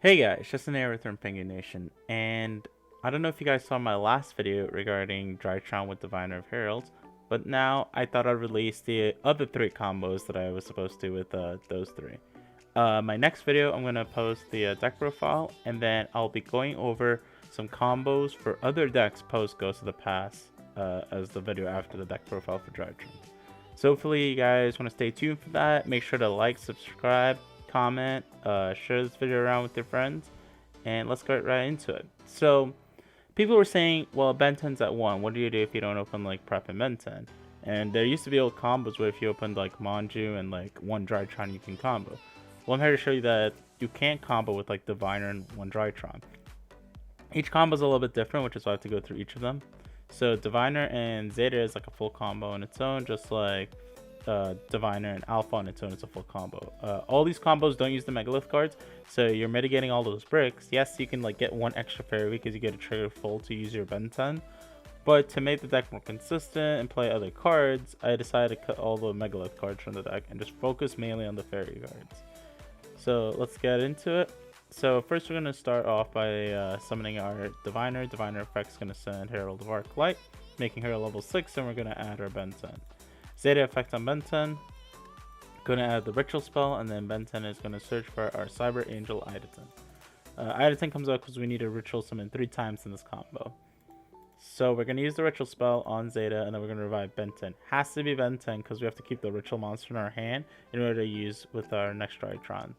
Hey guys, just an air with Rampengu Nation, and I don't know if you guys saw my last video regarding Drytron with Diviner of Heralds, but now I thought I'd release the other three combos that I was supposed to with those three. My next video, I'm going to post the deck profile, and then I'll be going over some combos for other decks post Ghost of the Past as the video after the deck profile for Drytron. So hopefully you guys want to stay tuned for that. Make sure to like, subscribe, comment, share this video around with your friends, and let's get right into it. So people were saying, well, Ben 10's at 1. What do you do if you don't open like Prep and Ben 10? And there used to be old combos where if you opened like Manju and like one Drytron, you can combo. Well, I'm here to show you that you can't combo with like Diviner and one Drytron. Each combo is a little bit different, which is why I have to go through each of them. So Diviner and Zeta is like a full combo on its own, just like Diviner and Alpha on its own is a full combo. All these combos don't use the megalith cards, so you're mitigating all those bricks. Yes, you can like get one extra fairy because you get a trigger full to use your Ben 10, but to make the deck more consistent and play other cards, I decided to cut all the megalith cards from the deck and just focus mainly on the fairy cards. So let's get into it. So first we're going to start off by summoning our Diviner. Diviner effect's going to send Herald of Arclight, making her level 6, and we're going to add our Ben 10. Zeta effect on Ben 10, going to add the Ritual spell, and then Ben 10 is going to search for our Cyber Angel Idleton. Idleton comes out because we need a Ritual summon 3 times in this combo. So we're going to use the Ritual spell on Zeta, and then we're going to revive Ben 10. Has to be Ben 10 because we have to keep the Ritual monster in our hand in order to use with our next Drytron.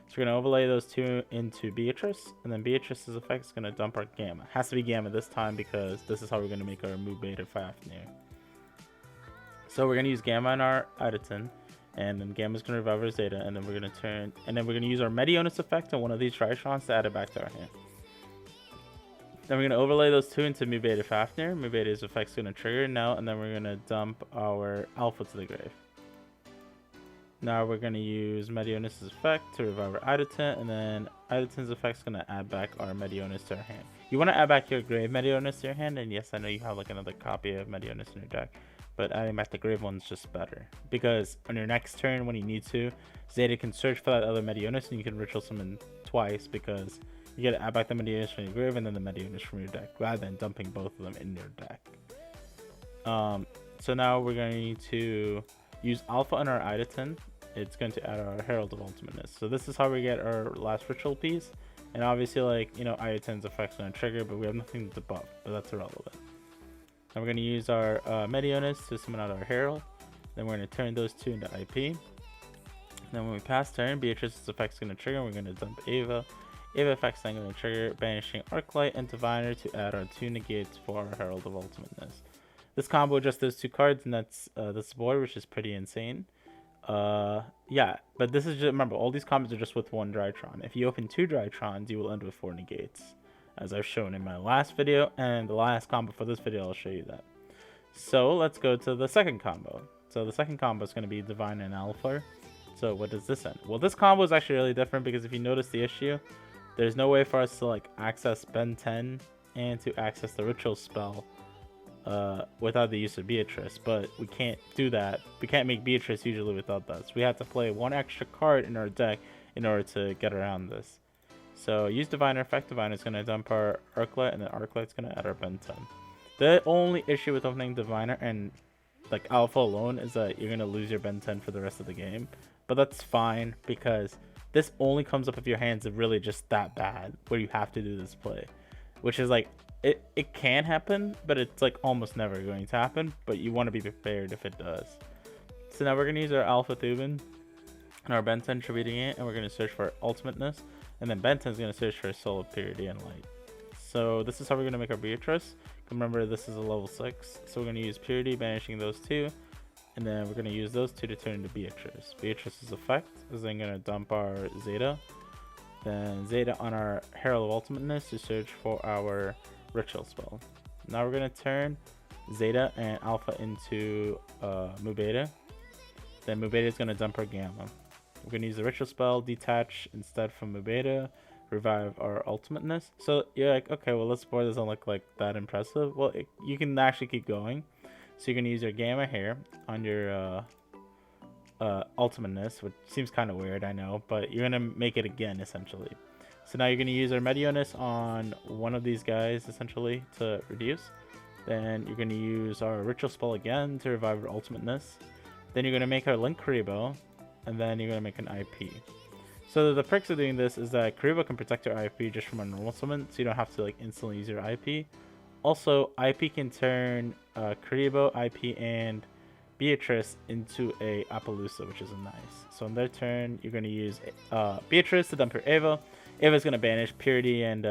So we're going to overlay those two into Beatrice, and then Beatrice's effect is going to dump our Gamma. Has to be Gamma this time because this is how we're going to make our Mu-Beta-Fafnir. So we're going to use Gamma in our Idleton, and then Gamma's going to revive our Zeta, and then we're going to use our Medionis effect on one of these Drytrons to add it back to our hand. Then we're going to overlay those two into Mu-Beta-Fafnir. Mu-Beta's effect's going to trigger now, and then we're going to dump our Alpha to the grave. Now we're going to use Medionis' effect to revive our Idleton, and then Idleton's effect is going to add back our Medionis to our hand. You want to add back your grave Medionis to your hand, and yes, I know you have like another copy of Medionis in your deck, but adding back the grave one's just better. Because on your next turn, when you need to, Zeta can search for that other Medionis, and you can Ritual Summon twice, because you get to add back the Medionis from your grave, and then the Medionis from your deck, rather than dumping both of them in your deck. So now we're going to use Alpha on our Idleton. It's going to add our Herald of Ultimateness. So this is how we get our last Ritual piece. And obviously, like, you know, Idleton's effect's going to trigger, but we have nothing to buff, but that's irrelevant. Then we're going to use our Medionis to summon out our Herald. Then we're going to turn those two into IP. Then when we pass turn, Beatrice's effect's going to trigger, and we're going to dump Ava. Ava effect's then going to trigger, banishing Arclight and Diviner to add our 2 negates for our Herald of Ultimateness. This combo just those 2 cards, and that's this board, which is pretty insane. Yeah, but this is just, remember, all these combos are just with 1 Drytron. If you open 2 Drytrons, you will end with 4 negates, as I've shown in my last video, and the last combo for this video, I'll show you that. So let's go to the second combo. So the second combo is going to be Divine and Alpha. So what does this end? Well, this combo is actually really different because if you notice the issue, there's no way for us to like access Ben 10 and to access the Ritual spell without the use of Beatrice, but we can't do that. We can't make Beatrice usually without that, so we have to play 1 extra card in our deck in order to get around this. So use Diviner effect. Diviner is going to dump our Arclight, and then Arclight's going to add our Ben 10. The only issue with opening Diviner and like Alpha alone is that you're going to lose your Ben 10 for the rest of the game, but that's fine because this only comes up if your hands are really just that bad where you have to do this play, which is like it can happen, but it's like almost never going to happen, but you want to be prepared if it does. So now we're going to use our Alpha Thubin and our Ben 10 tributing it, and we're going to search for Ultimateness, and then Ben 10 is going to search for Soul of Purity and Light. So this is how we're going to make our Beatrice. Remember, this is a level 6, so we're going to use Purity, banishing those 2, and then we're going to use those 2 to turn into Beatrice. Beatrice's effect is then going to dump our Zeta, then Zeta on our Herald of Ultimateness to search for our Ritual spell. Now we're going to turn Zeta and Alpha into Mu-Beta. Then Mu-Beta is going to dump our Gamma. We're going to use the Ritual spell, detach instead from Mu-Beta, revive our Ultimateness. So you're like, okay, well, this board doesn't look like that impressive. Well, you can actually keep going. So you're going to use your Gamma here on your Ultimateness, which seems kind of weird, I know, but you're going to make it again, essentially. So now you're going to use our Medionis on one of these guys, essentially, to reduce. Then you're going to use our Ritual Spell again to revive our Ultimateness. Then you're going to make our Link Karibo, and then you're going to make an IP. So the perks of doing this is that Karibo can protect your IP just from a normal summon, so you don't have to like instantly use your IP. Also, IP can turn Karibo, IP, and Beatrice into a Appaloosa, which is nice. So on their turn, you're going to use Beatrice to dump your Ava. Ava's going to banish Purity and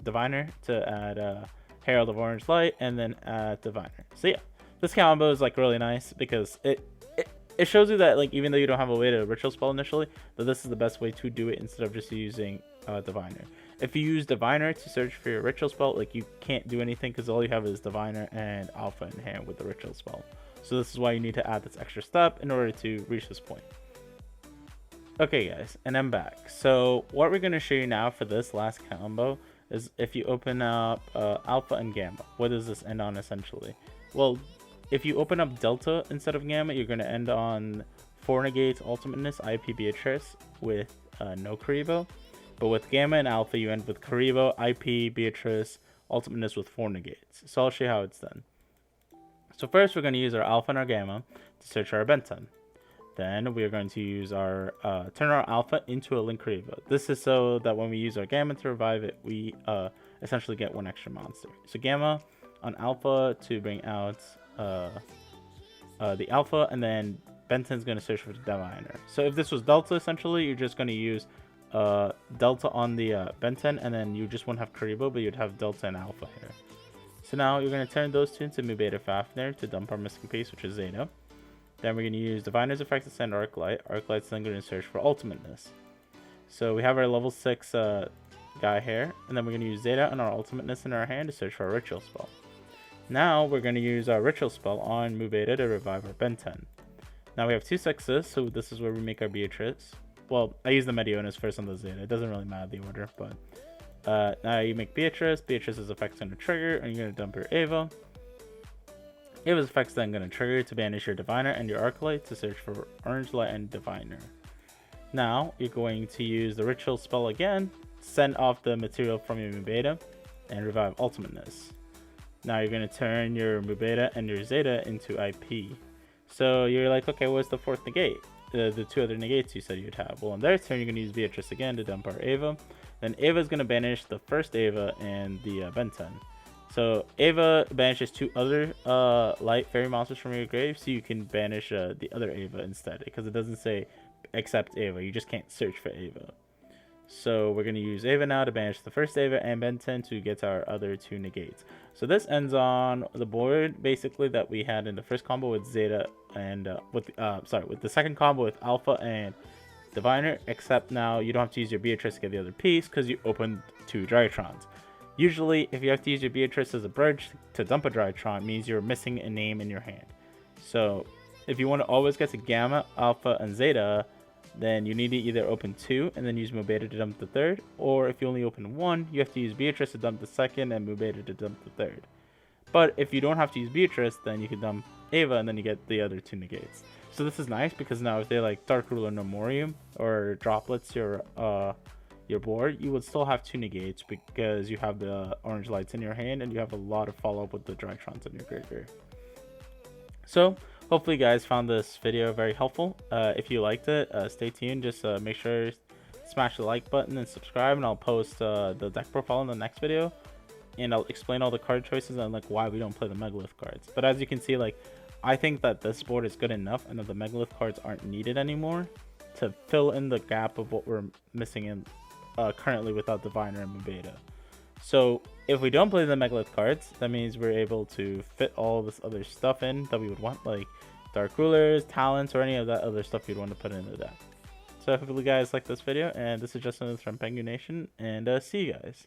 Diviner to add Herald of Orange Light, and then add Diviner. So yeah, this combo is like really nice because it shows you that like even though you don't have a way to Ritual Spell initially, that this is the best way to do it instead of just using Diviner. If you use Diviner to search for your Ritual Spell, like you can't do anything because all you have is Diviner and Alpha in hand with the Ritual Spell. So this is why you need to add this extra step in order to reach this point. Okay guys, and I'm back. So what we're going to show you now for this last combo is if you open up Alpha and Gamma, what does this end on essentially? Well, if you open up Delta instead of Gamma, you're going to end on 4 negates Ultimateness, IP Beatrice with no Karibo. But with Gamma and Alpha, you end with Karibo, IP, Beatrice, Ultimateness with 4 negates. So I'll show you how it's done. So first, we're going to use our Alpha and our Gamma to search our Benton. Then we are going to use our turn our Alpha into a Link Karibo. This is so that when we use our Gamma to revive it, we essentially get 1 extra monster. So Gamma on Alpha to bring out the Alpha, and then Benton's going to search for the Diviner. So if this was Delta, essentially, you're just going to use Delta on the Benton, and then you just won't have Karibo, but you'd have Delta and Alpha here. So now you're going to turn those two into Mu-Beta-Fafnir to dump our missing piece, which is Zeta. Then we're going to use Diviner's Effect to send Arc Light. Arc Light's then going to search for Ultimateness. So we have our level 6 guy here, and then we're going to use Zeta and our Ultimateness in our hand to search for a Ritual Spell. Now we're going to use our Ritual Spell on Mu-Beta to revive our Ben-10. Now we have 2 6s, so this is where we make our Beatrice. Well, I use the Medionis first on the Zeta. It doesn't really matter the order, but now you make Beatrice. Beatrice's effect's going to trigger, and you're going to dump your Ava. Ava's effect's then going to trigger to banish your Diviner and your Arclight to search for Orange Light and Diviner. Now you're going to use the Ritual Spell again, send off the material from your Mu-Beta, and revive Ultimateness. Now you're going to turn your Mu-Beta and your Zeta into IP. So you're like, okay, what's the 4th negate? The 2 other negates you said you'd have. Well, on their turn, you're going to use Beatrice again to dump our Ava. Then Ava is going to banish the first Ava and the Ben-10. So Ava banishes 2 other light fairy monsters from your grave, so you can banish the other Ava instead, because it doesn't say except Ava. You just can't search for Ava. So we're going to use Ava now to banish the first Ava and Ben-10 to get our other 2 negates. So this ends on the board basically that we had in the first combo with Zeta and with the second combo with Alpha and Diviner, except now you don't have to use your Beatrice to get the other piece because you opened 2 Drytrons. Usually, if you have to use your Beatrice as a bridge to dump a Drytron, it means you're missing a name in your hand. So if you want to always get to Gamma, Alpha, and Zeta, then you need to either open 2 and then use Mu-Beta to dump the 3rd, or if you only open 1, you have to use Beatrice to dump the 2nd and Mu-Beta to dump the 3rd. But if you don't have to use Beatrice, then you can dump Ava and then you get the other 2 negates. So this is nice because now if they like Dark Ruler Nomorium or droplets your board, you would still have 2 negates because you have the orange lights in your hand and you have a lot of follow-up with the Drytrons in your graveyard. So hopefully you guys found this video very helpful. If you liked it, stay tuned. Just make sure to smash the like button and subscribe, and I'll post the deck profile in the next video, and I'll explain all the card choices and like why we don't play the megalith cards. But as you can see, like I think that this board is good enough and that the megalith cards aren't needed anymore to fill in the gap of what we're missing in currently without Diviner and Mu-Beta. So if we don't play the megalith cards, that means we're able to fit all this other stuff in that we would want, like Dark Rulers, Talents, or any of that other stuff you'd want to put in the deck. So hopefully you guys like this video, and this is Justin with Rampengu Nation, and see you guys.